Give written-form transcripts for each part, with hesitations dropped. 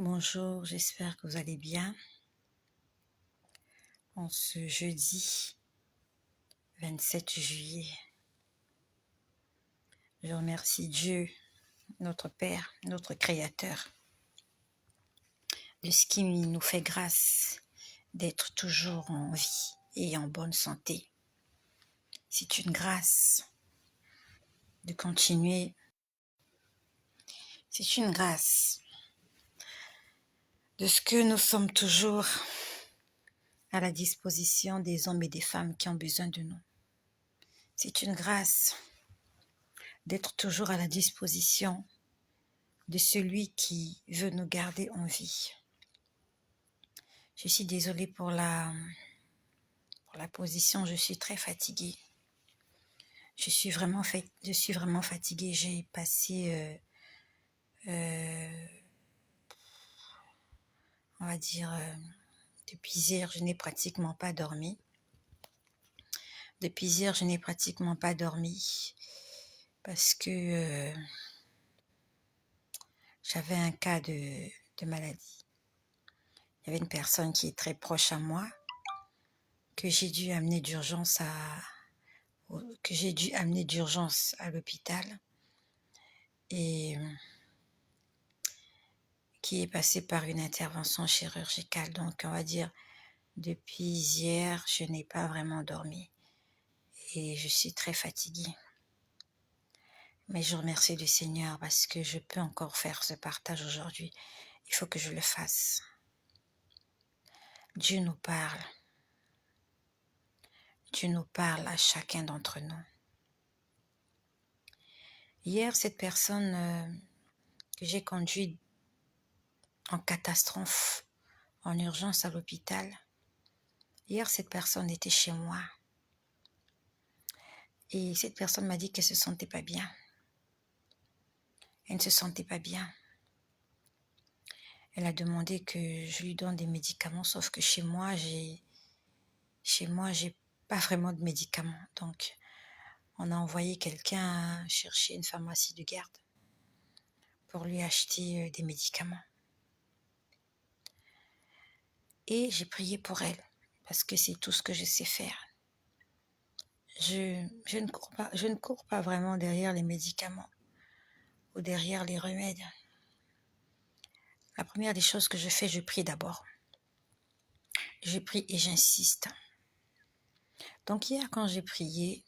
Bonjour, j'espère que vous allez bien. En ce jeudi 27 juillet, je remercie Dieu, notre Père, notre Créateur, de ce qui nous fait grâce d'être toujours en vie et en bonne santé. C'est une grâce de continuer. C'est une grâce de ce que nous sommes toujours à la disposition des hommes et des femmes qui ont besoin de nous. C'est une grâce d'être toujours à la disposition de celui qui veut nous garder en vie. Je suis désolée pour la position, je suis très fatiguée. Je suis vraiment fatiguée. J'ai passé, on va dire, depuis hier, je n'ai pratiquement pas dormi. Parce que j'avais un cas de maladie. Il y avait une personne qui est très proche à moi que j'ai dû amener d'urgence à l'hôpital et qui est passé par une intervention chirurgicale. Donc, on va dire, depuis hier, je n'ai pas vraiment dormi et je suis très fatiguée. Mais je remercie le Seigneur parce que je peux encore faire ce partage aujourd'hui. Il faut que je le fasse. Dieu nous parle. Dieu nous parle à chacun d'entre nous. Hier, cette personne que j'ai conduite en catastrophe, en urgence à l'hôpital, hier, cette personne était chez moi. Et cette personne m'a dit qu'elle ne se sentait pas bien. Elle ne se sentait pas bien. Elle a demandé que je lui donne des médicaments, sauf que chez moi, j'ai pas vraiment de médicaments. Donc, on a envoyé quelqu'un chercher une pharmacie de garde pour lui acheter des médicaments. Et j'ai prié pour elle, parce que c'est tout ce que je sais faire. Je ne cours pas vraiment derrière les médicaments ou derrière les remèdes. La première des choses que je fais, je prie d'abord. Je prie et j'insiste. Donc hier, quand j'ai prié,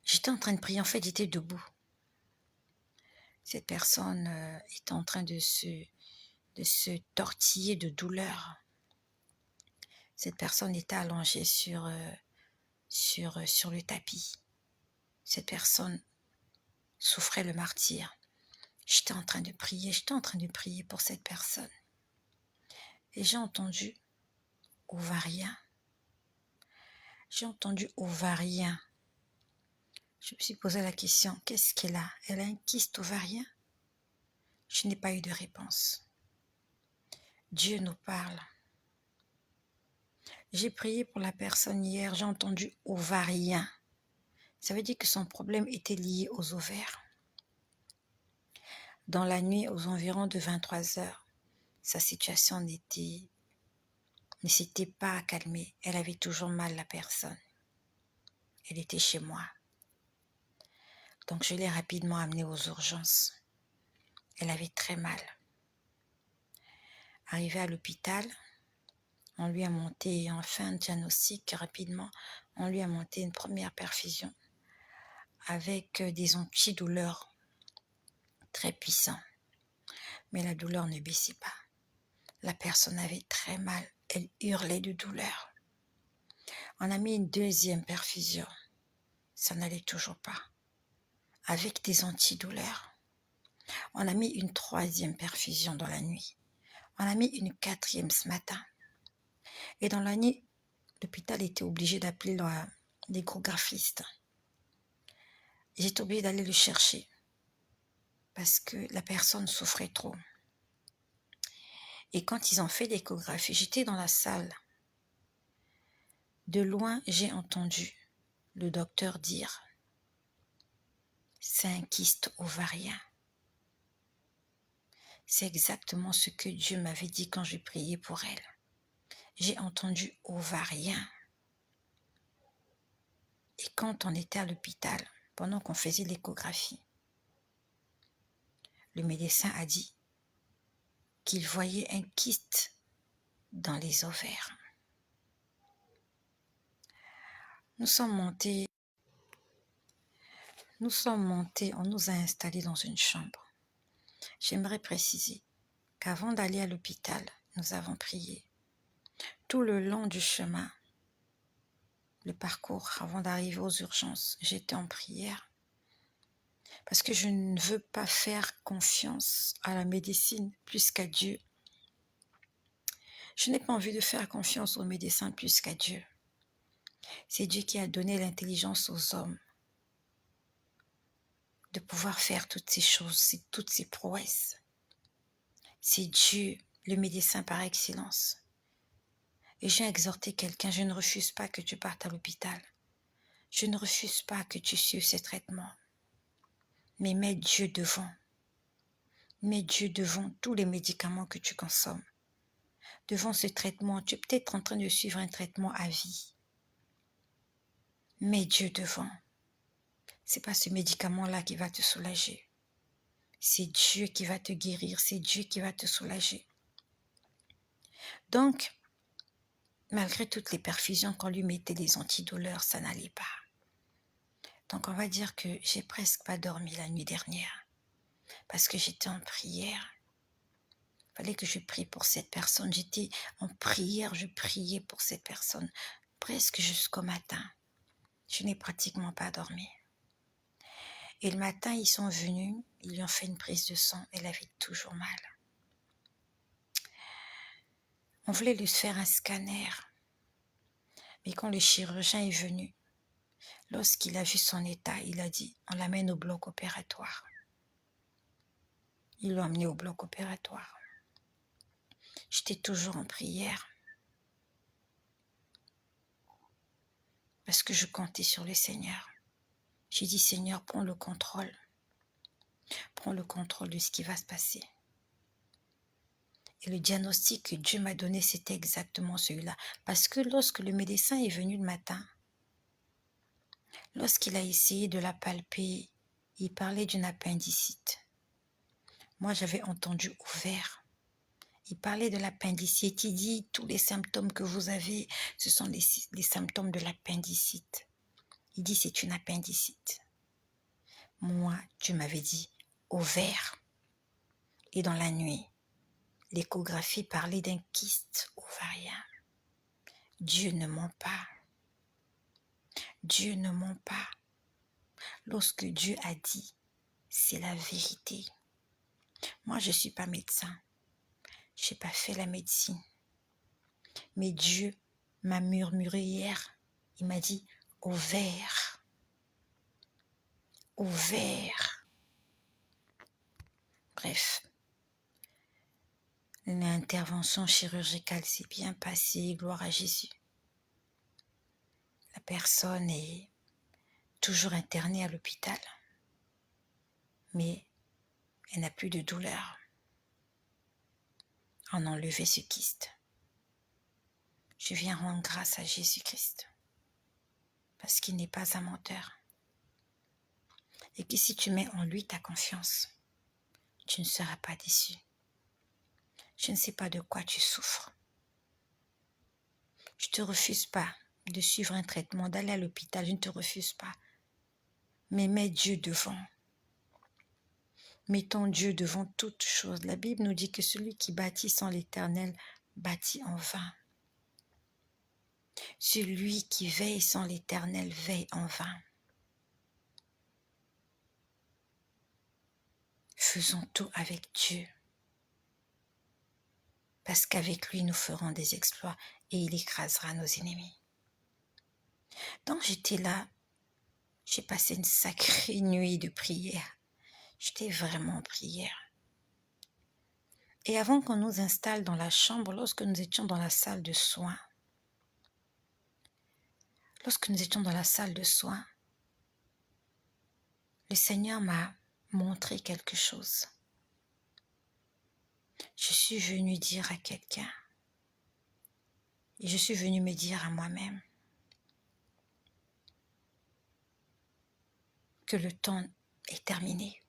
j'étais en train de prier. En fait, j'étais debout. Cette personne était en train de se tortiller de douleur. Cette personne était allongée sur le tapis. Cette personne souffrait le martyre. J'étais en train de prier pour cette personne. Et j'ai entendu ovarien. Je me suis posé la question, qu'est-ce qu'elle a? Elle a un kyste ovarien? Je n'ai pas eu de réponse. Dieu nous parle. J'ai prié pour la personne hier, j'ai entendu ovarien. Ça veut dire que son problème était lié aux ovaires. Dans la nuit, aux environs de 23 heures, sa situation ne s'était pas calmée. Elle avait toujours mal, la personne. Elle était chez moi. Donc je l'ai rapidement amenée aux urgences. Elle avait très mal. Arrivée à l'hôpital, on lui a monté, en fin de diagnostic, rapidement, on lui a monté une première perfusion avec des antidouleurs très puissants. Mais la douleur ne baissait pas. La personne avait très mal. Elle hurlait de douleur. On a mis une deuxième perfusion. Ça n'allait toujours pas. Avec des antidouleurs. On a mis une troisième perfusion dans la nuit. On a mis une quatrième ce matin. Et dans la nuit, l'hôpital était obligé d'appeler l'échographiste. J'étais obligée d'aller le chercher parce que la personne souffrait trop. Et quand ils ont fait l'échographie, j'étais dans la salle. De loin, j'ai entendu le docteur dire « c'est un kyste ovarien ». C'est exactement ce que Dieu m'avait dit quand je priais pour elle. J'ai entendu ovarien. Et quand on était à l'hôpital, pendant qu'on faisait l'échographie, le médecin a dit qu'il voyait un kyste dans les ovaires. Nous sommes montés, on nous a installés dans une chambre. J'aimerais préciser qu'avant d'aller à l'hôpital, nous avons prié. Tout le long du chemin, le parcours avant d'arriver aux urgences, j'étais en prière. Parce que je ne veux pas faire confiance à la médecine plus qu'à Dieu. Je n'ai pas envie de faire confiance aux médecins plus qu'à Dieu. C'est Dieu qui a donné l'intelligence aux hommes de pouvoir faire toutes ces choses, toutes ces prouesses. C'est Dieu, le médecin par excellence. Et j'ai exhorté quelqu'un, je ne refuse pas que tu partes à l'hôpital. Je ne refuse pas que tu suives ces traitements. Mais mets Dieu devant. Mets Dieu devant tous les médicaments que tu consommes. Devant ce traitement, tu es peut-être en train de suivre un traitement à vie. Mets Dieu devant. Ce n'est pas ce médicament-là qui va te soulager. C'est Dieu qui va te guérir, c'est Dieu qui va te soulager. Donc, malgré toutes les perfusions qu'on lui mettait des antidouleurs, ça n'allait pas. Donc, on va dire que j'ai presque pas dormi la nuit dernière parce que j'étais en prière. Il fallait que je prie pour cette personne. J'étais en prière, je priais pour cette personne presque jusqu'au matin. Je n'ai pratiquement pas dormi. Et le matin, ils sont venus, ils lui ont fait une prise de sang, elle avait toujours mal. On voulait lui faire un scanner, mais quand le chirurgien est venu, lorsqu'il a vu son état, il a dit, on l'amène au bloc opératoire. Ils l'ont amené au bloc opératoire. J'étais toujours en prière, parce que je comptais sur le Seigneur. J'ai dit, Seigneur, prends le contrôle de ce qui va se passer. Et le diagnostic que Dieu m'a donné, c'était exactement celui-là. Parce que lorsque le médecin est venu le matin, lorsqu'il a essayé de la palper, il parlait d'une appendicite. Moi, j'avais entendu ouvert. Il parlait de l'appendicite. Il dit, tous les symptômes que vous avez, ce sont les symptômes de l'appendicite. Il dit, c'est une appendicite. Moi, Dieu m'avait dit, ouvert. Et dans la nuit, l'échographie parlait d'un kyste ovarien. Dieu ne ment pas. Dieu ne ment pas. Lorsque Dieu a dit, c'est la vérité. Moi, je ne suis pas médecin. Je n'ai pas fait la médecine. Mais Dieu m'a murmuré hier. Il m'a dit, ouvert. Ouvert. Bref. L'intervention chirurgicale s'est bien passée. Gloire à Jésus. La personne est toujours internée à l'hôpital. Mais elle n'a plus de douleur. On a enlevé ce kyste. Je viens rendre grâce à Jésus-Christ. Parce qu'il n'est pas un menteur. Et que si tu mets en lui ta confiance, tu ne seras pas déçu. Je ne sais pas de quoi tu souffres. Je ne te refuse pas de suivre un traitement, d'aller à l'hôpital, je ne te refuse pas. Mais mets Dieu devant. Mettons Dieu devant toute chose. La Bible nous dit que celui qui bâtit sans l'Éternel bâtit en vain. Celui qui veille sans l'Éternel veille en vain. Faisons tout avec Dieu. Parce qu'avec lui, nous ferons des exploits et il écrasera nos ennemis. Donc j'étais là, j'ai passé une sacrée nuit de prière. J'étais vraiment en prière. Et avant qu'on nous installe dans la chambre, lorsque nous étions dans la salle de soins, le Seigneur m'a montré quelque chose. je suis venue dire à quelqu'un, et je suis venue me dire à moi-même que le temps est terminé.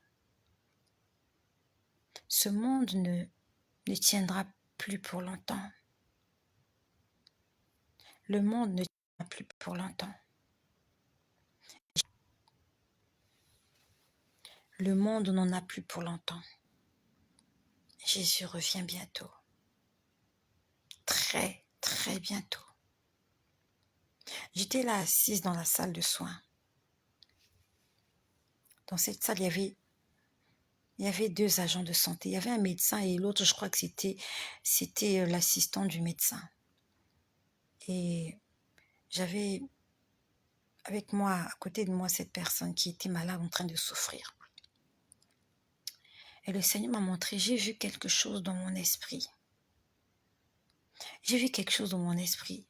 Ce monde ne tiendra plus pour longtemps. Le monde ne tiendra plus pour longtemps. Le monde n'en a plus pour longtemps. Jésus revient bientôt. Très, très bientôt. J'étais là assise dans la salle de soins. Dans cette salle, il y avait 2 agents de santé. Il y avait un médecin et l'autre, je crois que c'était l'assistant du médecin. Et j'avais avec moi, à côté de moi, cette personne qui était malade en train de souffrir. Et le Seigneur m'a montré, j'ai vu quelque chose dans mon esprit. J'ai vu quelque chose dans mon esprit.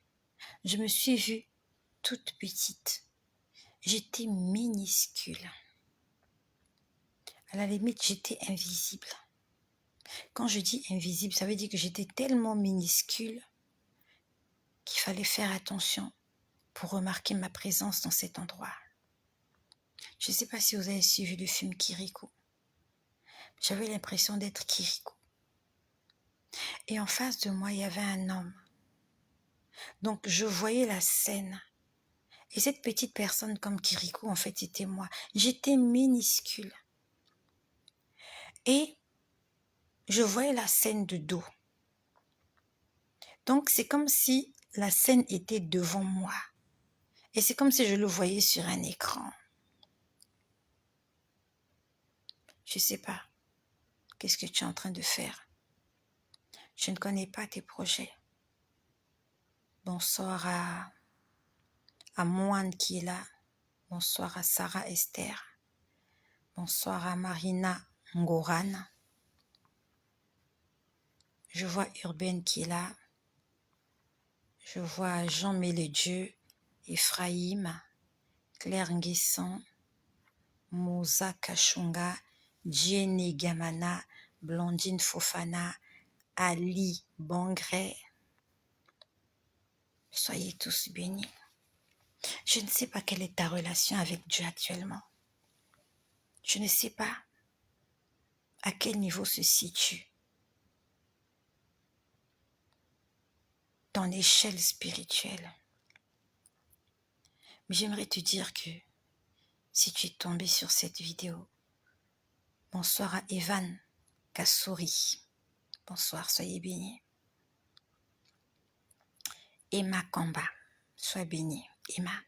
Je me suis vue toute petite. J'étais minuscule. À la limite, j'étais invisible. Quand je dis invisible, ça veut dire que j'étais tellement minuscule qu'il fallait faire attention pour remarquer ma présence dans cet endroit. Je ne sais pas si vous avez suivi le film Kirikou. J'avais l'impression d'être Kirikou. Et en face de moi, il y avait un homme. Donc, je voyais la scène. Et cette petite personne comme Kirikou, en fait, c'était moi. J'étais minuscule. Et je voyais la scène de dos. Donc, c'est comme si la scène était devant moi. Et c'est comme si je le voyais sur un écran. Je ne sais pas. Qu'est-ce que tu es en train de faire? Je ne connais pas tes projets. Bonsoir à Moine qui est là. Bonsoir à Sarah Esther. Bonsoir à Marina Ngoran. Je vois Urbaine qui est là. Je vois Jean Méledieu, Ephraïm, Claire Nguesson, Moza Kachunga, Jenny Gamana, Blandine Fofana, Ali Bangré. Soyez tous bénis. Je ne sais pas quelle est ta relation avec Dieu actuellement. Je ne sais pas à quel niveau se situe ton échelle spirituelle. Mais j'aimerais te dire que si tu es tombé sur cette vidéo, bonsoir à Evan Kassouri. Bonsoir, soyez bénis. Emma Kamba, sois bénie. Emma,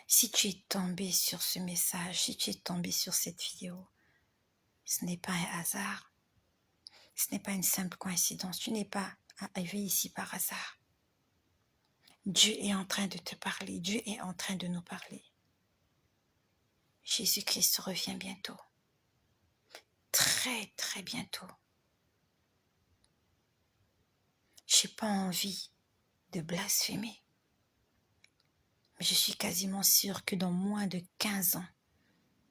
si tu es tombé sur ce message, si tu es tombé sur cette vidéo, ce n'est pas un hasard. Ce n'est pas une simple coïncidence. Tu n'es pas arrivé ici par hasard. Dieu est en train de te parler. Dieu est en train de nous parler. Jésus-Christ revient bientôt. Très, très bientôt. Je n'ai pas envie de blasphémer. Mais je suis quasiment sûre que dans moins de 15 ans,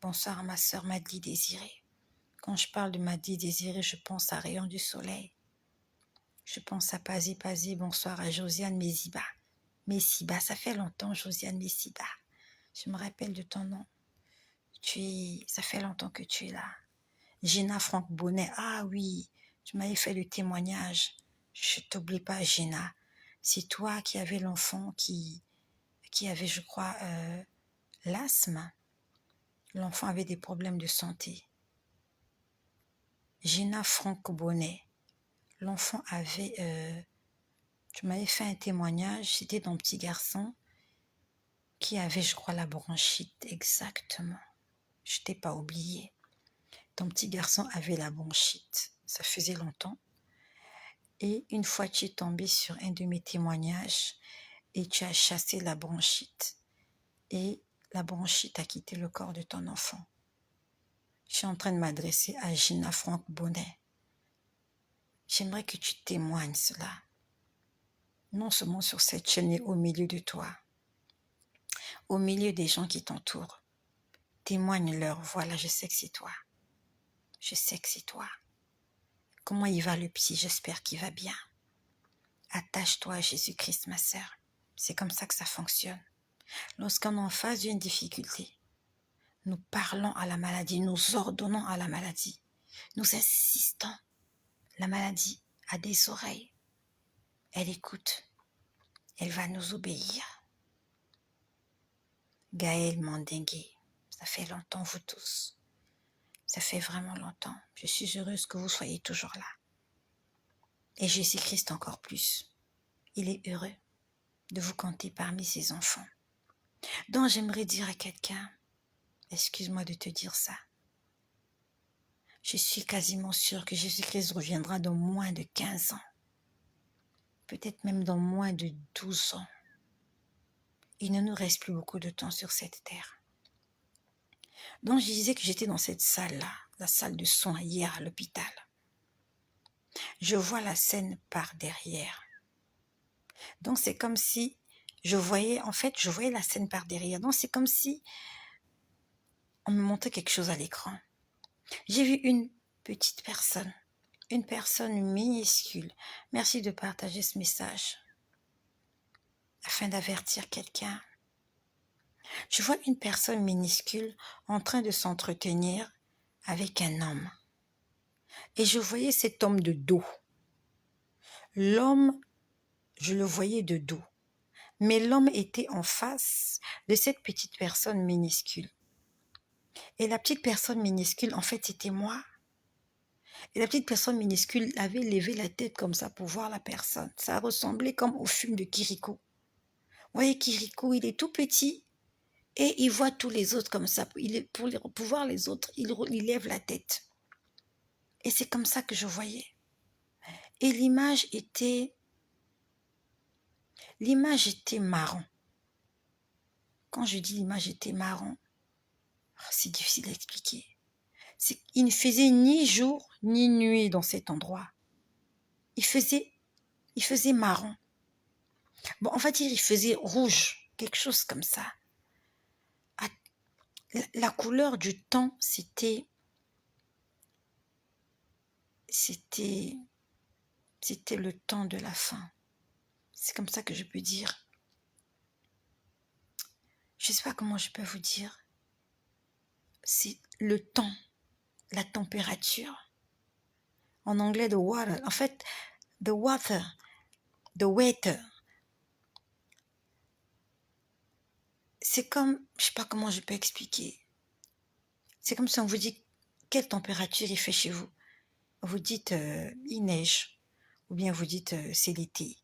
bonsoir à ma sœur Madly Désirée. Quand je parle de Madly Désirée, je pense à Rayon du Soleil. Je pense à Pazi Pazi, bonsoir à Josiane Messiba. Messiba, ça fait longtemps, Josiane Messiba. Je me rappelle de ton nom. Ça fait longtemps que tu es là. Gina Franck Bonnet, ah oui, tu m'avais fait le témoignage. Je ne t'oublie pas, Gina. C'est toi qui avais l'enfant qui avait, je crois, l'asthme. L'enfant avait des problèmes de santé. Gina Franck Bonnet, l'enfant avait... tu m'avais fait un témoignage, c'était ton petit garçon qui avait, je crois, la bronchite, exactement. Je ne t'ai pas oublié. Ton petit garçon avait la bronchite, ça faisait longtemps. Et une fois, tu es tombé sur un de mes témoignages et tu as chassé la bronchite. Et la bronchite a quitté le corps de ton enfant. Je suis en train de m'adresser à Gina Franck Bonnet. J'aimerais que tu témoignes cela. Non seulement sur cette chaîne, mais au milieu de toi. Au milieu des gens qui t'entourent. Témoigne-leur. Voilà, je sais que c'est toi. Je sais que c'est toi. Comment il va le psy? J'espère qu'il va bien. Attache-toi à Jésus-Christ, ma sœur. C'est comme ça que ça fonctionne. Lorsqu'on est en face d'une difficulté, nous parlons à la maladie, nous ordonnons à la maladie, nous insistons. La maladie a des oreilles. Elle écoute. Elle va nous obéir. Gaël Mandingue, ça fait longtemps vous tous. Ça fait vraiment longtemps. Je suis heureuse que vous soyez toujours là. Et Jésus-Christ encore plus. Il est heureux de vous compter parmi ses enfants. Donc j'aimerais dire à quelqu'un, excuse-moi de te dire ça, je suis quasiment sûre que Jésus-Christ reviendra dans moins de 15 ans. Peut-être même dans moins de 12 ans. Il ne nous reste plus beaucoup de temps sur cette terre. Donc je disais que j'étais dans cette salle-là, la salle de soins hier à l'hôpital. Je vois la scène par derrière. Donc c'est comme si je voyais la scène par derrière. Donc c'est comme si on me montrait quelque chose à l'écran. J'ai vu une personne minuscule. Merci de partager ce message afin d'avertir quelqu'un. Je vois une personne minuscule en train de s'entretenir avec un homme. Et je voyais cet homme de dos. L'homme, je le voyais de dos. Mais l'homme était en face de cette petite personne minuscule. Et la petite personne minuscule, en fait, c'était moi. Et la petite personne minuscule avait levé la tête comme ça pour voir la personne. Ça ressemblait comme au film de Kirikou. Vous voyez, Kirikou, il est tout petit et il voit tous les autres comme ça. Pour voir les autres, il lève la tête. Et c'est comme ça que je voyais. Et l'image était marron. Quand je dis l'image était marron, c'est difficile à expliquer. Il ne faisait ni jour ni nuit dans cet endroit. Il faisait marron. Bon, on va dire il faisait rouge, quelque chose comme ça. La couleur du temps, c'était le temps de la fin. C'est comme ça que je peux dire. Je ne sais pas comment je peux vous dire. C'est le temps, la température. En anglais, the water. En fait, the water, the weather. C'est comme, je ne sais pas comment je peux expliquer. C'est comme si on vous dit quelle température il fait chez vous. Vous dites il neige, ou bien vous dites c'est l'été,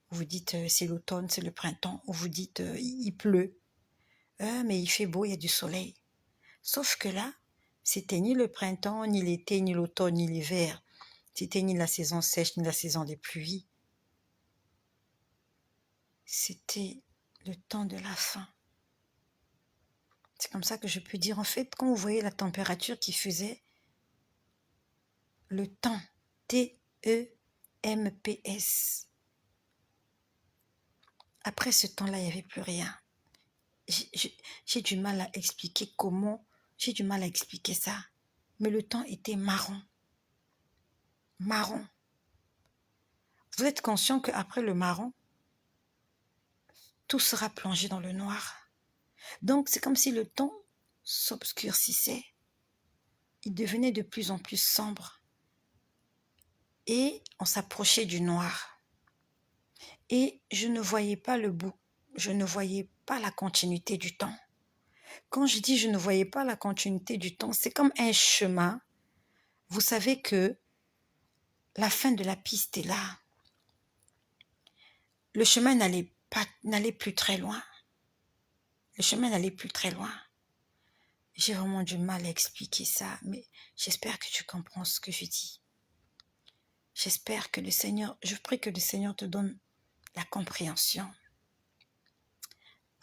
vous dites c'est l'automne, c'est le printemps, ou vous dites il pleut, mais il fait beau, il y a du soleil. Sauf que là, c'était ni le printemps, ni l'été, ni l'automne, ni l'hiver. C'était ni la saison sèche, ni la saison des pluies. C'était le temps de la fin. C'est comme ça que je peux dire, en fait, quand vous voyez la température qui faisait, le temps, T-E-M-P-S. Après ce temps-là, il n'y avait plus rien. J'ai du mal à expliquer comment, j'ai du mal à expliquer ça. Mais le temps était marron. Marron. Vous êtes conscient qu'après le marron, tout sera plongé dans le noir. Donc, c'est comme si le temps s'obscurcissait. Il devenait de plus en plus sombre. Et on s'approchait du noir. Et je ne voyais pas le bout. Je ne voyais pas la continuité du temps. Quand je dis je ne voyais pas la continuité du temps, c'est comme un chemin. Vous savez que la fin de la piste est là. Le chemin n'allait plus très loin. Le chemin n'allait plus très loin. J'ai vraiment du mal à expliquer ça, mais j'espère que tu comprends ce que je dis. J'espère que je prie que le Seigneur te donne la compréhension,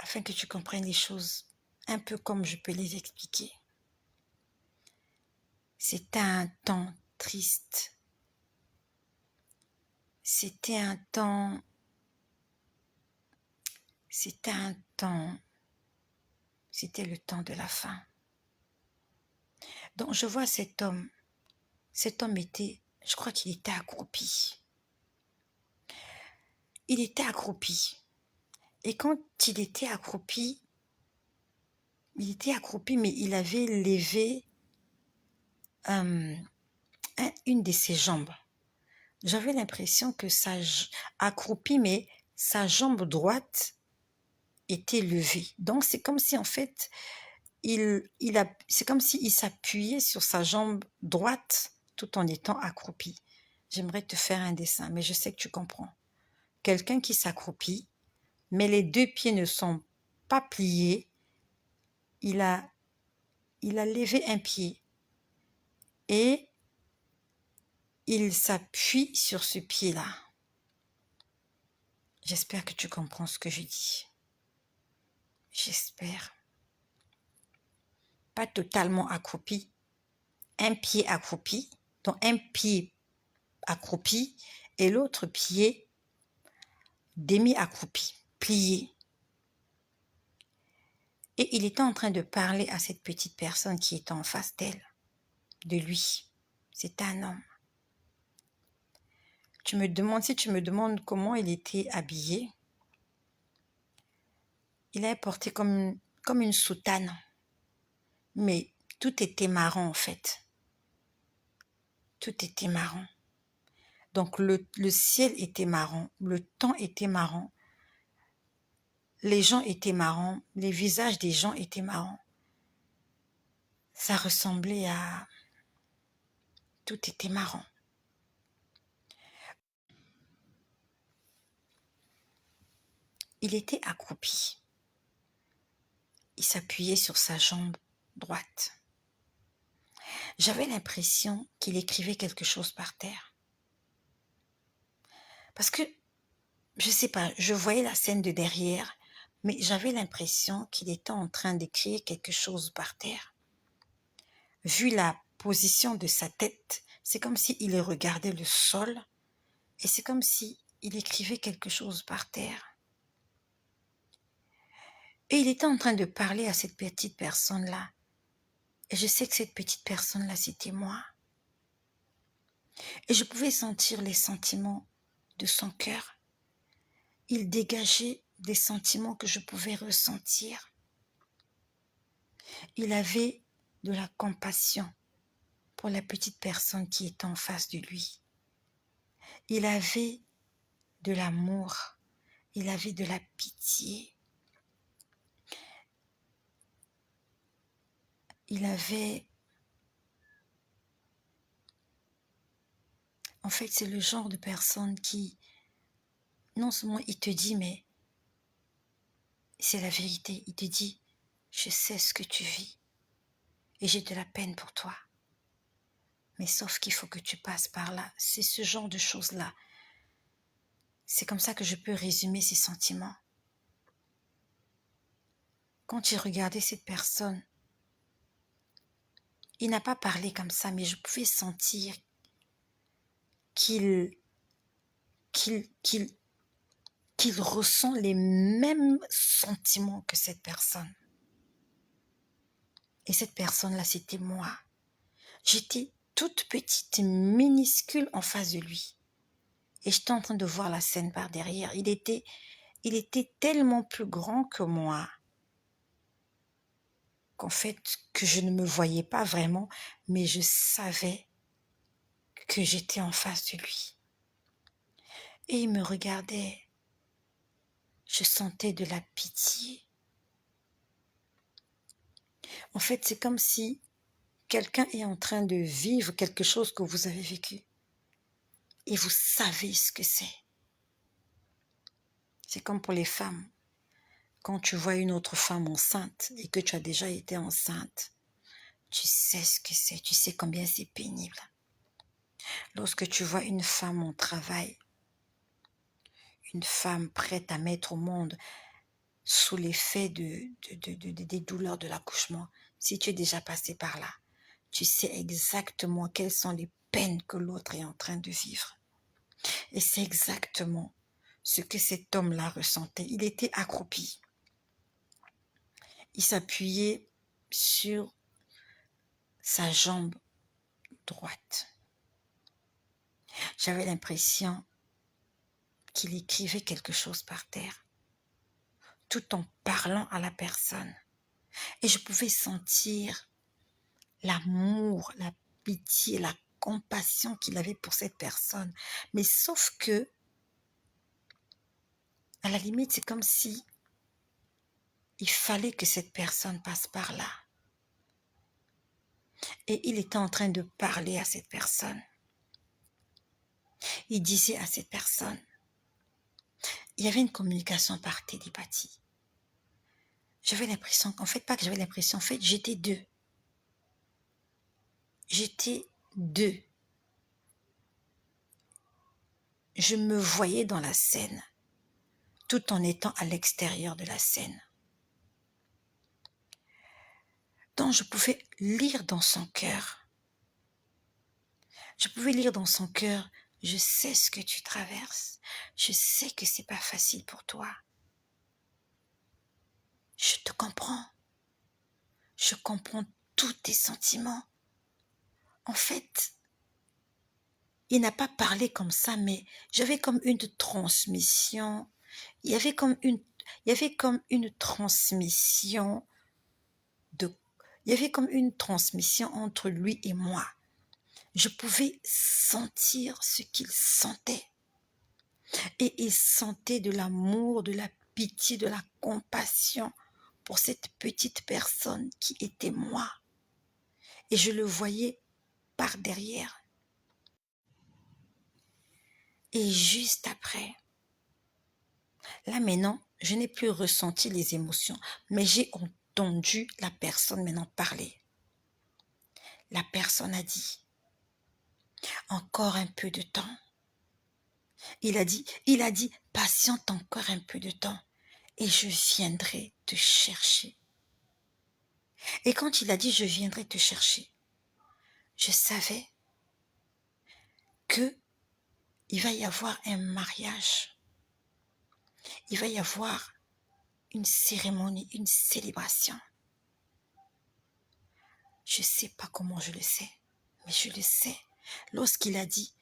afin que tu comprennes les choses un peu comme je peux les expliquer. C'était un temps triste. C'était le temps de la fin. Donc je vois cet homme était Je crois qu'il était accroupi. Il était accroupi. Et quand il était accroupi, mais il avait levé une de ses jambes. J'avais l'impression que accroupi, mais sa jambe droite était levée. Donc, c'est comme si, en fait, c'est comme s'il s'appuyait sur sa jambe droite tout en étant accroupi. J'aimerais te faire un dessin, mais je sais que tu comprends. Quelqu'un qui s'accroupit, mais les deux pieds ne sont pas pliés. Il a levé un pied et il s'appuie sur ce pied-là. J'espère que tu comprends ce que je dis. J'espère. Pas totalement accroupi. Un pied accroupi, donc un pied accroupi et l'autre pied demi-accroupi, plié. Et il était en train de parler à cette petite personne qui était en face d'elle, de lui. C'était un homme. Si tu me demandes comment il était habillé, il avait porté comme une soutane. Mais tout était marron en fait. Tout était marron. Donc le ciel était marron, le temps était marron, les gens étaient marrons, les visages des gens étaient marrons. Ça ressemblait à... Tout était marron. Il était accroupi. Il s'appuyait sur sa jambe droite. J'avais l'impression qu'il écrivait quelque chose par terre. Parce que, je sais pas, je voyais la scène de derrière, mais j'avais l'impression qu'il était en train d'écrire quelque chose par terre. Vu la position de sa tête, c'est comme s'il regardait le sol et c'est comme s'il écrivait quelque chose par terre. Et il était en train de parler à cette petite personne-là. Et je sais que cette petite personne-là, c'était moi. Et je pouvais sentir les sentiments de son cœur. Il dégageait des sentiments que je pouvais ressentir. Il avait de la compassion pour la petite personne qui était en face de lui. Il avait de l'amour. Il avait de la pitié. Il avait... En fait, c'est le genre de personne qui, non seulement il te dit, mais c'est la vérité. Il te dit, je sais ce que tu vis et j'ai de la peine pour toi. Mais sauf qu'il faut que tu passes par là. C'est ce genre de choses-là. C'est comme ça que je peux résumer ses sentiments. Quand j'ai regardé cette personne, il n'a pas parlé comme ça, mais je pouvais sentir qu'il ressent les mêmes sentiments que cette personne. Et cette personne-là, c'était moi. J'étais toute petite, minuscule en face de lui. Et j'étais en train de voir la scène par derrière. Il était tellement plus grand que moi qu'en fait, que je ne me voyais pas vraiment, mais je savais que j'étais en face de lui. Et il me regardait. Je sentais de la pitié. En fait, c'est comme si quelqu'un est en train de vivre quelque chose que vous avez vécu. Et vous savez ce que c'est. C'est comme pour les femmes. Quand tu vois une autre femme enceinte et que tu as déjà été enceinte, tu sais ce que c'est, tu sais combien c'est pénible. Lorsque tu vois une femme au travail, une femme prête à mettre au monde sous l'effet des douleurs de l'accouchement, si tu es déjà passé par là, tu sais exactement quelles sont les peines que l'autre est en train de vivre. Et c'est exactement ce que cet homme-là ressentait. Il était accroupi. Il s'appuyait sur sa jambe droite. J'avais l'impression qu'il écrivait quelque chose par terre, tout en parlant à la personne. Et je pouvais sentir l'amour, la pitié, la compassion qu'il avait pour cette personne. Mais sauf que, à la limite, c'est comme si il fallait que cette personne passe par là. Et il était en train de parler à cette personne. Il disait à cette personne, il y avait une communication par télépathie. J'avais l'impression, en fait, pas que j'avais l'impression, en fait, j'étais deux. J'étais deux. Je me voyais dans la scène, tout en étant à l'extérieur de la scène. Donc, je pouvais lire dans son cœur. Je pouvais lire dans son cœur, je sais ce que tu traverses. Je sais que c'est pas facile pour toi. Je te comprends. Je comprends tous tes sentiments. En fait, il n'a pas parlé comme ça, mais j'avais comme une transmission. Il y avait comme une transmission de, il y avait comme une transmission entre lui et moi. Je pouvais sentir ce qu'il sentait. Et il sentait de l'amour, de la pitié, de la compassion pour cette petite personne qui était moi. Et je le voyais par derrière. Et juste après, là maintenant, je n'ai plus ressenti les émotions, mais j'ai entendu la personne maintenant parler. La personne a dit, encore un peu de temps. Il a dit, patiente encore un peu de temps et je viendrai te chercher. Et quand il a dit, je viendrai te chercher, je savais que il va y avoir un mariage. Il va y avoir une cérémonie, une célébration. Je ne sais pas comment je le sais, mais je le sais. Lorsqu'il a dit,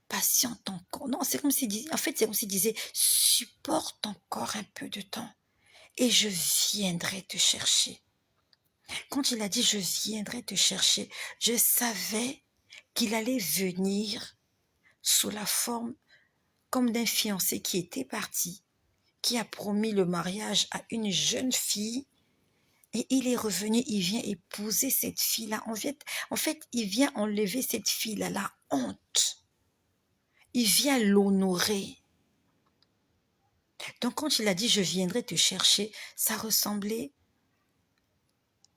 patiente encore. Non, c'est comme s'il disait, en fait, c'est comme s'il disait, supporte encore un peu de temps et je viendrai te chercher. Quand il a dit, je viendrai te chercher, je savais qu'il allait venir sous la forme comme d'un fiancé qui était parti, qui a promis le mariage à une jeune fille et il est revenu, il vient épouser cette fille-là. En fait, il vient enlever cette fille-là, la honte. Il vient l'honorer. Donc quand il a dit « je viendrai te chercher », ça ressemblait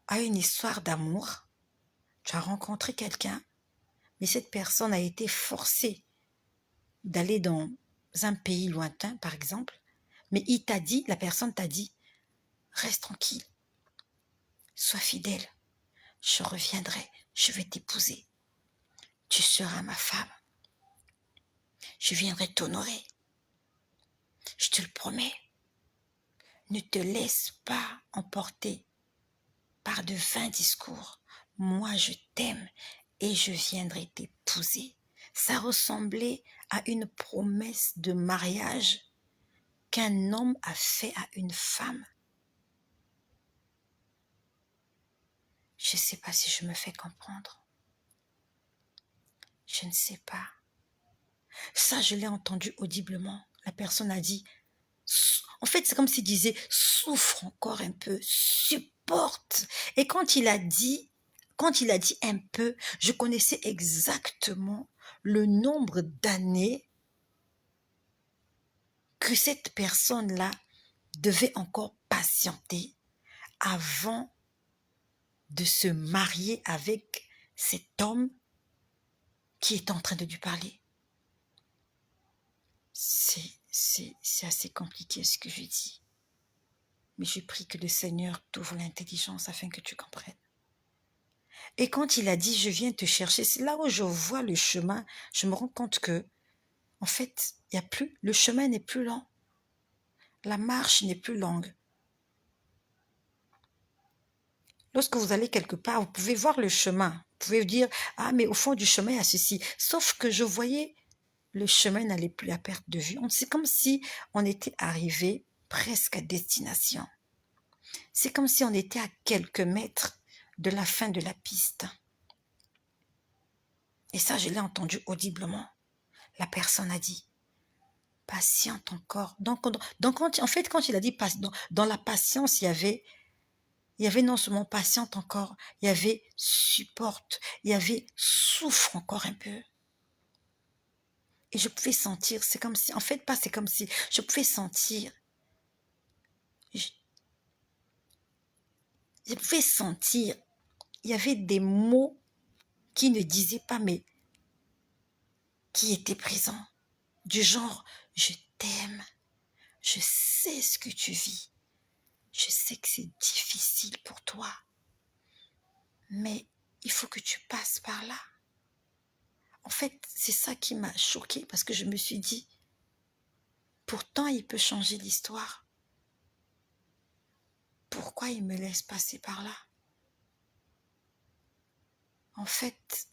à une histoire d'amour. Tu as rencontré quelqu'un, mais cette personne a été forcée d'aller dans un pays lointain, par exemple, mais il t'a dit, la personne t'a dit « reste tranquille, sois fidèle, je reviendrai, je vais t'épouser, tu seras ma femme, je viendrai t'honorer, je te le promets, ne te laisse pas emporter par de vains discours, moi je t'aime et je viendrai t'épouser. » Ça ressemblait à une promesse de mariage qu'un homme a fait à une femme. Je ne sais pas si je me fais comprendre. Je ne sais pas. Ça, je l'ai entendu audiblement. La personne a dit, en fait, c'est comme s'il disait, souffre encore un peu, supporte. Et quand il a dit un peu, je connaissais exactement le nombre d'années que cette personne-là devait encore patienter avant de se marier avec cet homme qui est en train de lui parler. C'est assez compliqué ce que je dis. Mais je prie que le Seigneur t'ouvre l'intelligence afin que tu comprennes. Et quand il a dit, je viens te chercher, c'est là où je vois le chemin. Je me rends compte que, en fait, le chemin n'est plus lent. La marche n'est plus longue. Lorsque vous allez quelque part, vous pouvez voir le chemin. Vous pouvez dire, ah, mais au fond du chemin, il y a ceci. Sauf que je voyais le chemin n'allait plus à perte de vue. C'est comme si on était arrivé presque à destination. C'est comme si on était à quelques mètres de la fin de la piste. Et ça, je l'ai entendu audiblement. La personne a dit, patiente encore. Donc en fait, quand il a dit, dans la patience, il y avait non seulement patiente encore, il y avait supporte, il y avait souffre encore un peu. Et je pouvais sentir, c'est comme si, en fait pas c'est comme si, je pouvais sentir, je pouvais sentir, il y avait des mots qui ne disaient pas, mais qui étaient présents. Du genre, je t'aime, je sais ce que tu vis, je sais que c'est difficile pour toi, mais il faut que tu passes par là. En fait, c'est ça qui m'a choquée parce que je me suis dit, pourtant il peut changer l'histoire. Pourquoi il me laisse passer par là? En fait,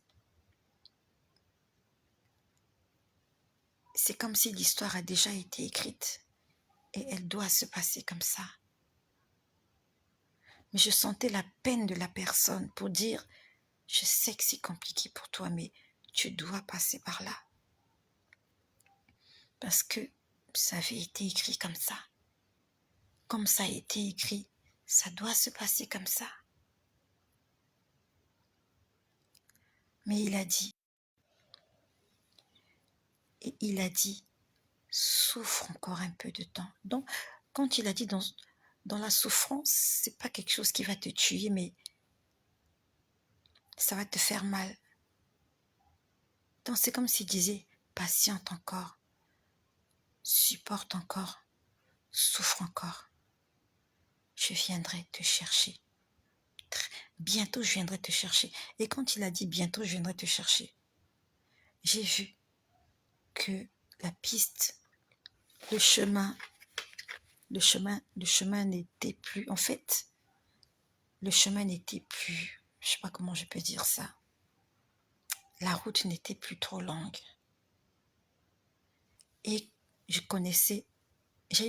c'est comme si l'histoire a déjà été écrite et elle doit se passer comme ça. Mais je sentais la peine de la personne pour dire, je sais que c'est compliqué pour toi, mais tu dois passer par là. Parce que ça avait été écrit comme ça. Comme ça a été écrit, ça doit se passer comme ça. Mais il a dit, souffre encore un peu de temps. Donc, quand il a dit dans la souffrance, c'est pas quelque chose qui va te tuer, mais ça va te faire mal. Donc, c'est comme s'il disait, patiente encore, supporte encore, souffre encore. Je viendrai te chercher. Bientôt, je viendrai te chercher. Et quand il a dit bientôt, je viendrai te chercher, j'ai vu que la piste, le chemin n'était plus, en fait, le chemin n'était plus, je sais pas comment je peux dire ça. La route n'était plus trop longue. Et j'ai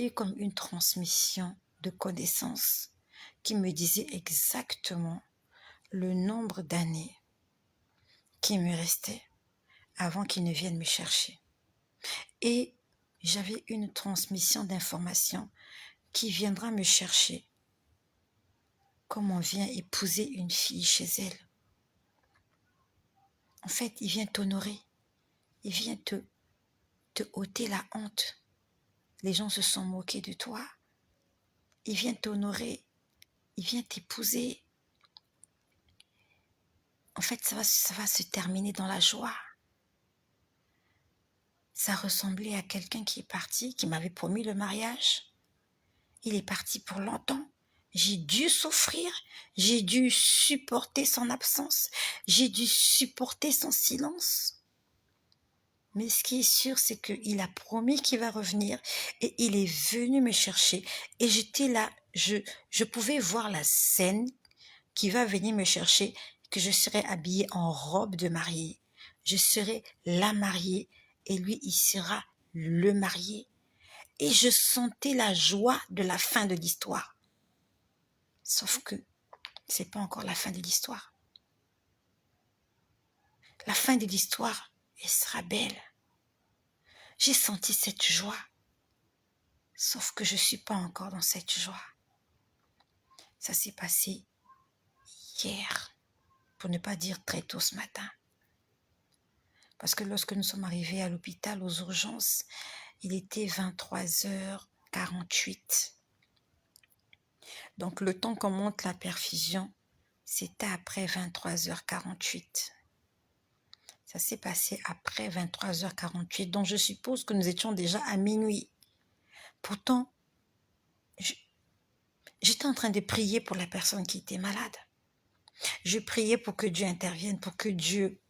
eu comme une transmission de connaissances qui me disait exactement le nombre d'années qui me restait avant qu'il ne vienne me chercher. Et j'avais une transmission d'informations qui viendra me chercher comme on vient épouser une fille chez elle. En fait, il vient t'honorer, il vient te ôter la honte. Les gens se sont moqués de toi. Il vient t'honorer, il vient t'épouser. En fait, ça va se terminer dans la joie. Ça ressemblait à quelqu'un qui est parti, qui m'avait promis le mariage. Il est parti pour longtemps. J'ai dû souffrir, j'ai dû supporter son absence, j'ai dû supporter son silence. Mais ce qui est sûr, c'est qu'il a promis qu'il va revenir et il est venu me chercher. Et j'étais là, je pouvais voir la scène qui va venir me chercher, que je serai habillée en robe de mariée. Je serai la mariée et lui, il sera le marié. Et je sentais la joie de la fin de l'histoire. Sauf que c'est pas encore la fin de l'histoire. La fin de l'histoire, elle sera belle. J'ai senti cette joie. Sauf que je suis pas encore dans cette joie. Ça s'est passé hier, pour ne pas dire très tôt ce matin. Parce que lorsque nous sommes arrivés à l'hôpital, aux urgences, il était 23h48. Donc le temps qu'on monte la perfusion, c'était après 23h48. Ça s'est passé après 23h48, donc je suppose que nous étions déjà à minuit. Pourtant, j'étais en train de prier pour la personne qui était malade. Je priais pour que Dieu intervienne, pour que Dieu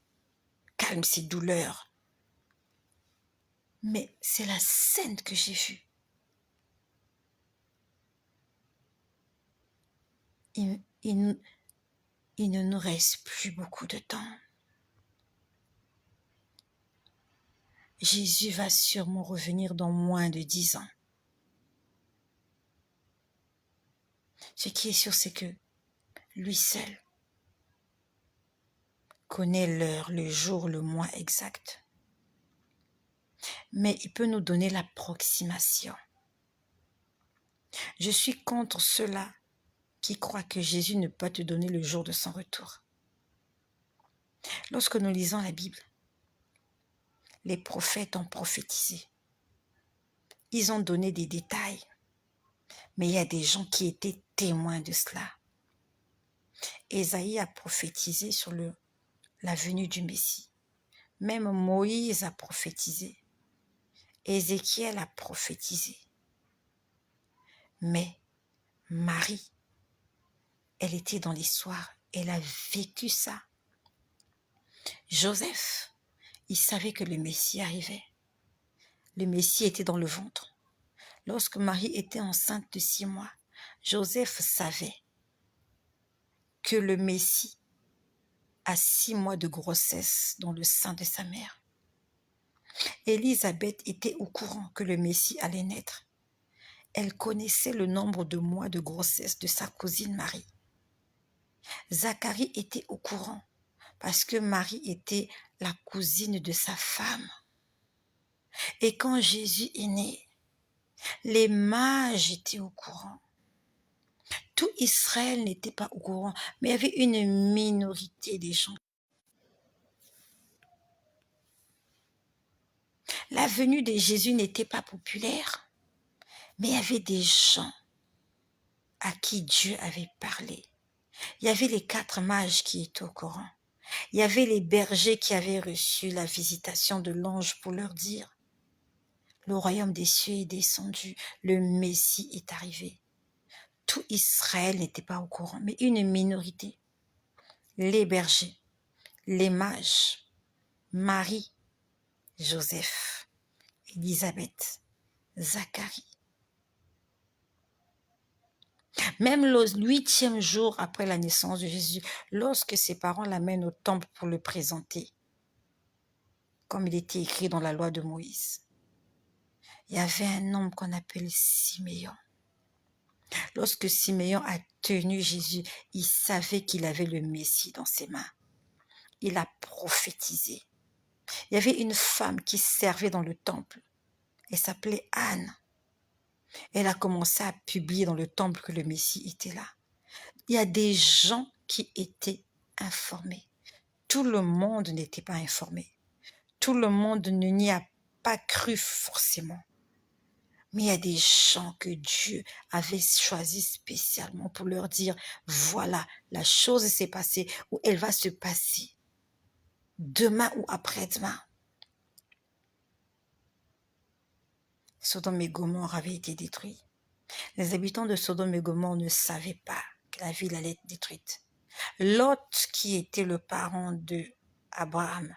calme ses douleurs. Mais c'est la scène que j'ai vue. Il ne nous reste plus beaucoup de temps. Jésus va sûrement revenir dans moins de 10 ans. Ce qui est sûr, c'est que lui seul connaît l'heure, le jour, le mois exact. Mais il peut nous donner l'approximation. Je suis contre ceux-là qui croient que Jésus ne peut te donner le jour de son retour. Lorsque nous lisons la Bible, les prophètes ont prophétisé. Ils ont donné des détails. Mais il y a des gens qui étaient témoins de cela. Ésaïe a prophétisé sur la venue du Messie. Même Moïse a prophétisé. Ézéchiel a prophétisé. Mais Marie, elle était dans l'histoire. Elle a vécu ça. Joseph, il savait que le Messie arrivait. Le Messie était dans le ventre. Lorsque Marie était enceinte de 6 mois, Joseph savait que le Messie a 6 mois de grossesse dans le sein de sa mère. Élisabeth était au courant que le Messie allait naître. Elle connaissait le nombre de mois de grossesse de sa cousine Marie. Zacharie était au courant parce que Marie était la cousine de sa femme. Et quand Jésus est né, les mages étaient au courant. Tout Israël n'était pas au courant, mais il y avait une minorité des gens. La venue de Jésus n'était pas populaire, mais il y avait des gens à qui Dieu avait parlé. Il y avait les 4 mages qui étaient au courant. Il y avait les bergers qui avaient reçu la visitation de l'ange pour leur dire « Le royaume des cieux est descendu, le Messie est arrivé ». Tout Israël n'était pas au courant, mais une minorité. Les bergers, les mages, Marie, Joseph, Élisabeth, Zacharie. Même le 8e jour après la naissance de Jésus, lorsque ses parents l'amènent au temple pour le présenter, comme il était écrit dans la loi de Moïse, il y avait un homme qu'on appelle Siméon. Lorsque Siméon a tenu Jésus, il savait qu'il avait le Messie dans ses mains. Il a prophétisé. Il y avait une femme qui servait dans le temple. Elle s'appelait Anne. Elle a commencé à publier dans le temple que le Messie était là. Il y a des gens qui étaient informés. Tout le monde n'était pas informé. Tout le monde ne n'y a pas cru forcément. Mais il y a des gens que Dieu avait choisis spécialement pour leur dire, voilà, la chose s'est passée ou elle va se passer demain ou après-demain. Sodome et Gomorrhe avaient été détruits. Les habitants de Sodome et Gomorrhe ne savaient pas que la ville allait être détruite. Lot, qui était le parent de Abraham,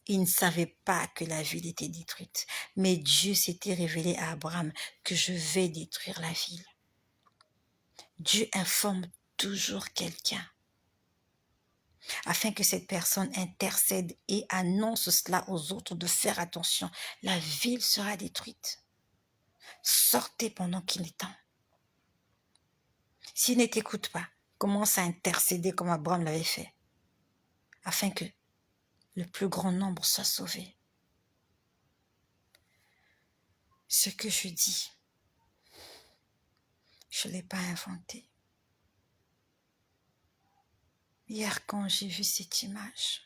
il ne savait pas que la ville était détruite. Mais Dieu s'était révélé à Abraham que je vais détruire la ville. Dieu informe toujours quelqu'un afin que cette personne intercède et annonce cela aux autres de faire attention. La ville sera détruite. Sortez pendant qu'il est temps. S'il ne t'écoute pas, commence à intercéder comme Abraham l'avait fait afin que le plus grand nombre soit sauvé. Ce que je dis, je ne l'ai pas inventé. Hier, quand j'ai vu cette image,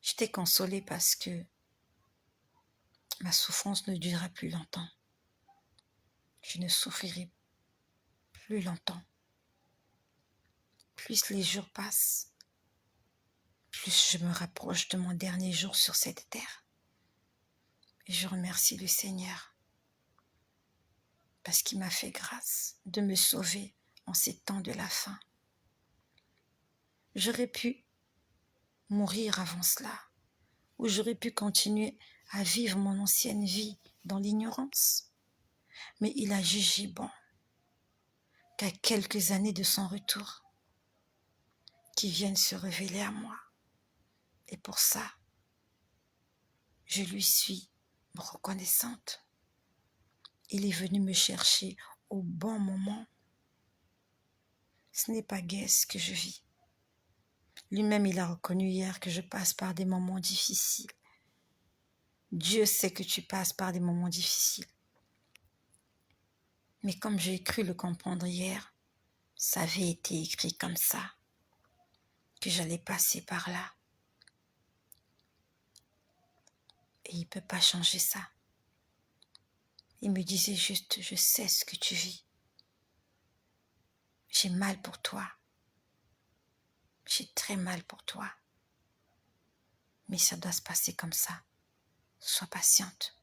j'étais consolée parce que ma souffrance ne durera plus longtemps. Je ne souffrirai plus longtemps. Plus les jours passent, plus je me rapproche de mon dernier jour sur cette terre. Et je remercie le Seigneur parce qu'il m'a fait grâce de me sauver en ces temps de la fin. J'aurais pu mourir avant cela, ou j'aurais pu continuer à vivre mon ancienne vie dans l'ignorance. Mais il a jugé bon qu'à quelques années de son retour, qui vienne se révéler à moi. Et pour ça, je lui suis reconnaissante. Il est venu me chercher au bon moment. Ce n'est pas gai ce que je vis. Lui-même, il a reconnu hier que je passe par des moments difficiles. Dieu sait que tu passes par des moments difficiles. Mais comme j'ai cru le comprendre hier, ça avait été écrit comme ça, que j'allais passer par là. Et il ne peut pas changer ça. Il me disait juste, je sais ce que tu vis. J'ai mal pour toi. J'ai très mal pour toi. Mais ça doit se passer comme ça. Sois patiente.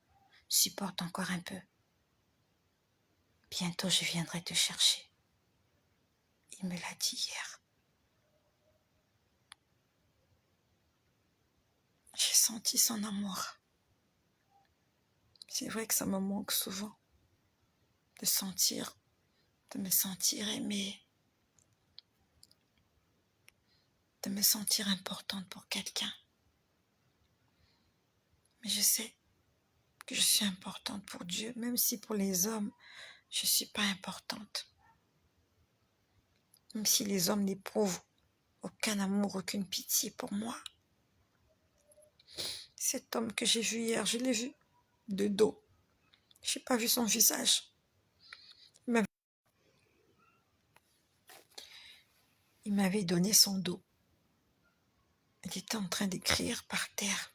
Supporte encore un peu. Bientôt, je viendrai te chercher. Il me l'a dit hier. J'ai senti son amour. C'est vrai que ça me manque souvent de me sentir aimée, de me sentir importante pour quelqu'un. Mais je sais que je suis importante pour Dieu, même si pour les hommes, je ne suis pas importante. Même si les hommes n'éprouvent aucun amour, aucune pitié pour moi. Cet homme que j'ai vu hier, je l'ai vu de dos. Je n'ai pas vu son visage. Il m'avait donné son dos. Il était en train d'écrire par terre.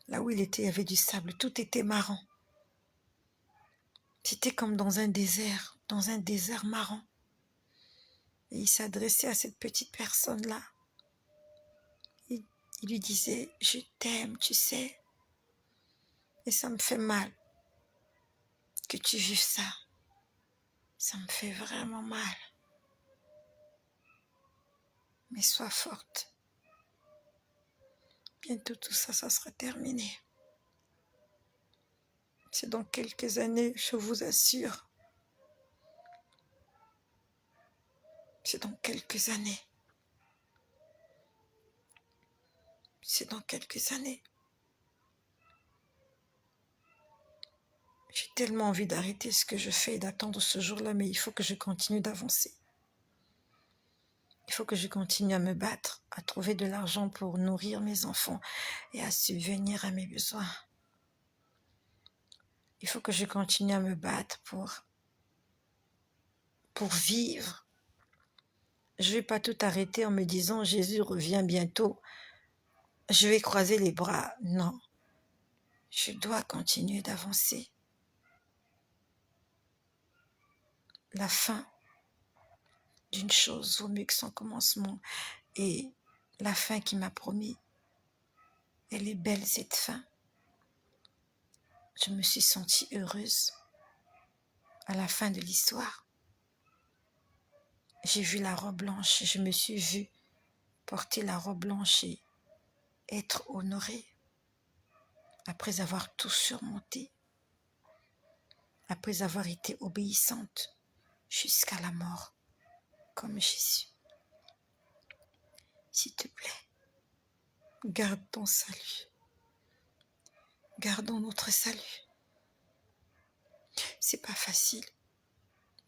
Là où il était, il y avait du sable. Tout était marron. C'était comme dans un désert marron. Et il s'adressait à cette petite personne-là. Il lui disait, je t'aime, tu sais. Et ça me fait mal que tu vives ça. Ça me fait vraiment mal. Mais sois forte. Bientôt tout ça, ça sera terminé. C'est dans quelques années, je vous assure. C'est dans quelques années. C'est dans quelques années. J'ai tellement envie d'arrêter ce que je fais et d'attendre ce jour-là, mais il faut que je continue d'avancer. Il faut que je continue à me battre, à trouver de l'argent pour nourrir mes enfants et à subvenir à mes besoins. Il faut que je continue à me battre pour vivre. Je ne vais pas tout arrêter en me disant « Jésus revient bientôt, je vais croiser les bras ». Non, je dois continuer d'avancer. La fin d'une chose vaut mieux que son commencement. Et la fin qu'il m'a promis, elle est belle cette fin. Je me suis sentie heureuse à la fin de l'histoire. J'ai vu la robe blanche, je me suis vue porter la robe blanche et être honorée après avoir tout surmonté, après avoir été obéissante jusqu'à la mort, comme Jésus. S'il te plaît, garde ton salut. Gardons notre salut. C'est pas facile,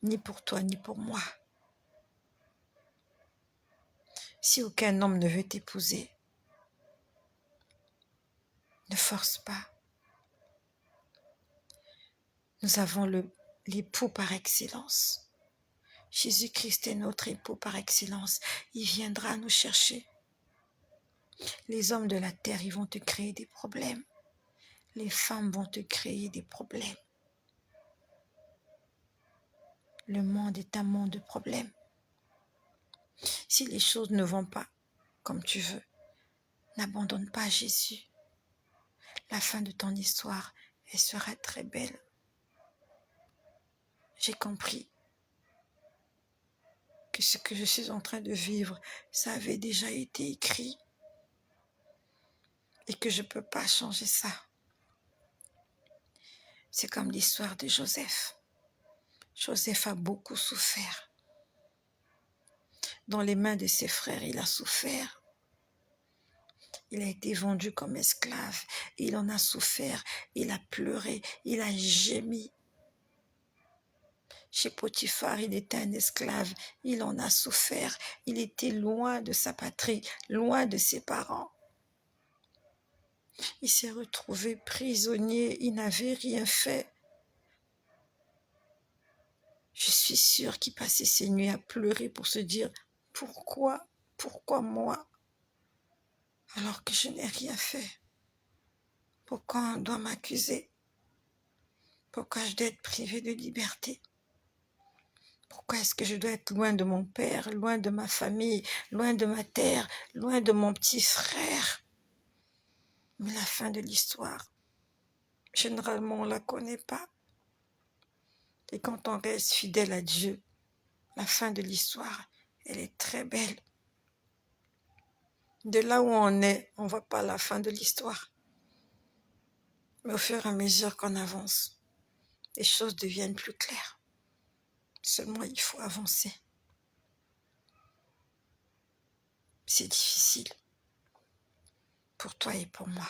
ni pour toi, ni pour moi. Si aucun homme ne veut t'épouser, ne force pas. Nous avons l'époux par excellence. Jésus-Christ est notre époux par excellence. Il viendra nous chercher. Les hommes de la terre, ils vont te créer des problèmes. Les femmes vont te créer des problèmes. Le monde est un monde de problèmes. Si les choses ne vont pas comme tu veux, n'abandonne pas Jésus. La fin de ton histoire, elle sera très belle. J'ai compris que ce que je suis en train de vivre, ça avait déjà été écrit et que je ne peux pas changer ça. C'est comme l'histoire de Joseph. Joseph a beaucoup souffert. Dans les mains de ses frères, il a souffert. Il a été vendu comme esclave. Il en a souffert. Il a pleuré. Il a gémi. Chez Potiphar, il était un esclave. Il en a souffert. Il était loin de sa patrie, loin de ses parents. Il s'est retrouvé prisonnier. Il n'avait rien fait. Je suis sûre qu'il passait ses nuits à pleurer pour se dire « Pourquoi moi, alors que je n'ai rien fait? Pourquoi on doit m'accuser? Pourquoi je dois être privée de liberté? Pourquoi est-ce que je dois être loin de mon père, loin de ma famille, loin de ma terre, loin de mon petit frère ?» Mais la fin de l'histoire, généralement, on ne la connaît pas. Et quand on reste fidèle à Dieu, la fin de l'histoire, elle est très belle. De là où on est, on ne voit pas la fin de l'histoire. Mais au fur et à mesure qu'on avance, les choses deviennent plus claires. Seulement, il faut avancer. C'est difficile pour toi et pour moi.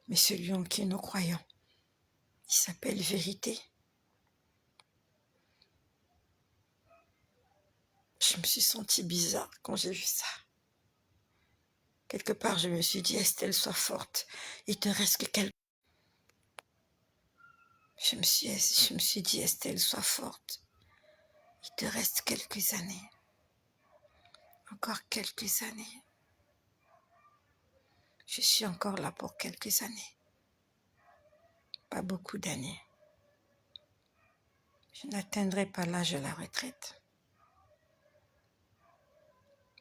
Mais celui en qui nous croyons, il s'appelle vérité. Je me suis sentie bizarre quand j'ai vu ça. Quelque part, je me suis dit, Estelle, sois forte. Il te reste que quelques... Je me suis dit, Estelle, sois forte. Il te reste quelques années. Encore quelques années. Je suis encore là pour quelques années. Pas beaucoup d'années. Je n'atteindrai pas l'âge de la retraite.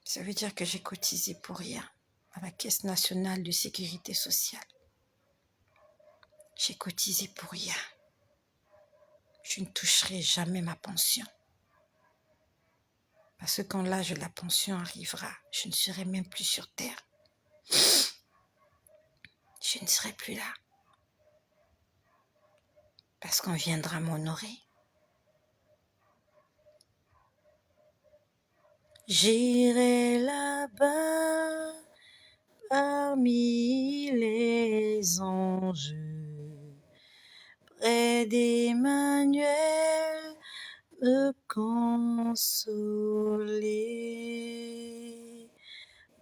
Ça veut dire que j'ai cotisé pour rien à la Caisse nationale de sécurité sociale. J'ai cotisé pour rien. Je ne toucherai jamais ma pension. Parce que quand l'âge de la pension arrivera, je ne serai même plus sur terre. Je ne serai plus là. Parce qu'on viendra m'honorer. J'irai là-bas parmi les anges, près d'Emmanuel, me consoler,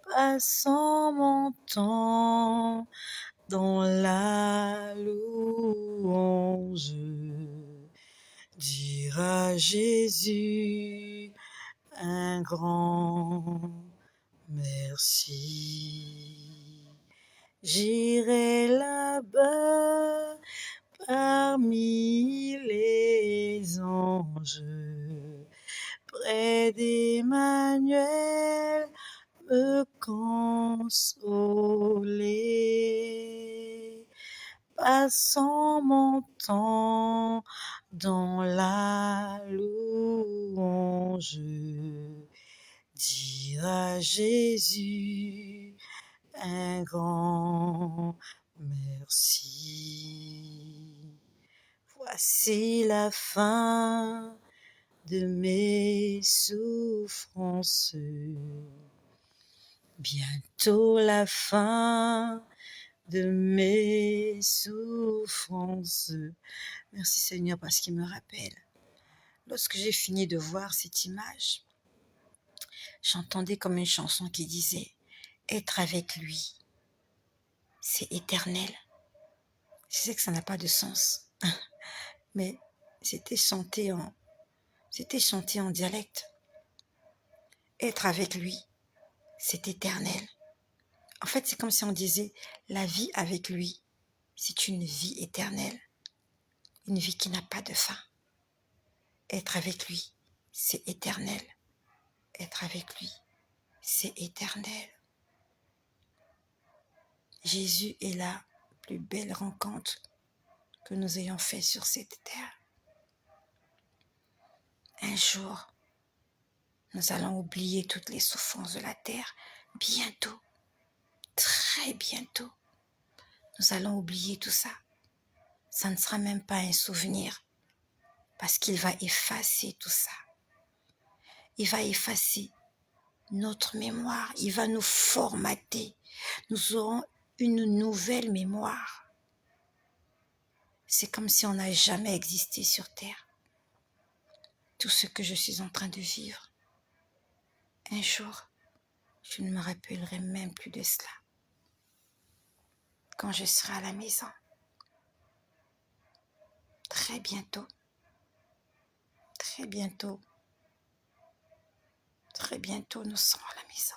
passant mon temps dans la louange, dire à Jésus un grand merci. J'irai là-bas parmi les anges, près d'Emmanuel, me consoler, passant mon temps dans la louange, dire à Jésus un grand merci. Voici la fin de mes souffrances, bientôt la fin de mes souffrances. Merci Seigneur parce qu'il me rappelle. Lorsque j'ai fini de voir cette image, j'entendais comme une chanson qui disait « Être avec lui, c'est éternel ». Je sais que ça n'a pas de sens, mais c'était chanté en dialecte. Être avec lui, c'est éternel. En fait, c'est comme si on disait la vie avec lui, c'est une vie éternelle, une vie qui n'a pas de fin. Être avec lui, c'est éternel. Être avec lui, c'est éternel. Jésus est la plus belle rencontre que nous ayons faite sur cette terre. Un jour, nous allons oublier toutes les souffrances de la terre. Bientôt, très bientôt, nous allons oublier tout ça. Ça ne sera même pas un souvenir parce qu'il va effacer tout ça. il va effacer notre mémoire, il va nous formater. Nous aurons une nouvelle mémoire. C'est comme si on n'a jamais existé sur Terre. Tout ce que je suis en train de vivre, un jour, je ne me rappellerai même plus de cela. Quand je serai à la maison, très bientôt, très bientôt, très bientôt, nous serons à la maison.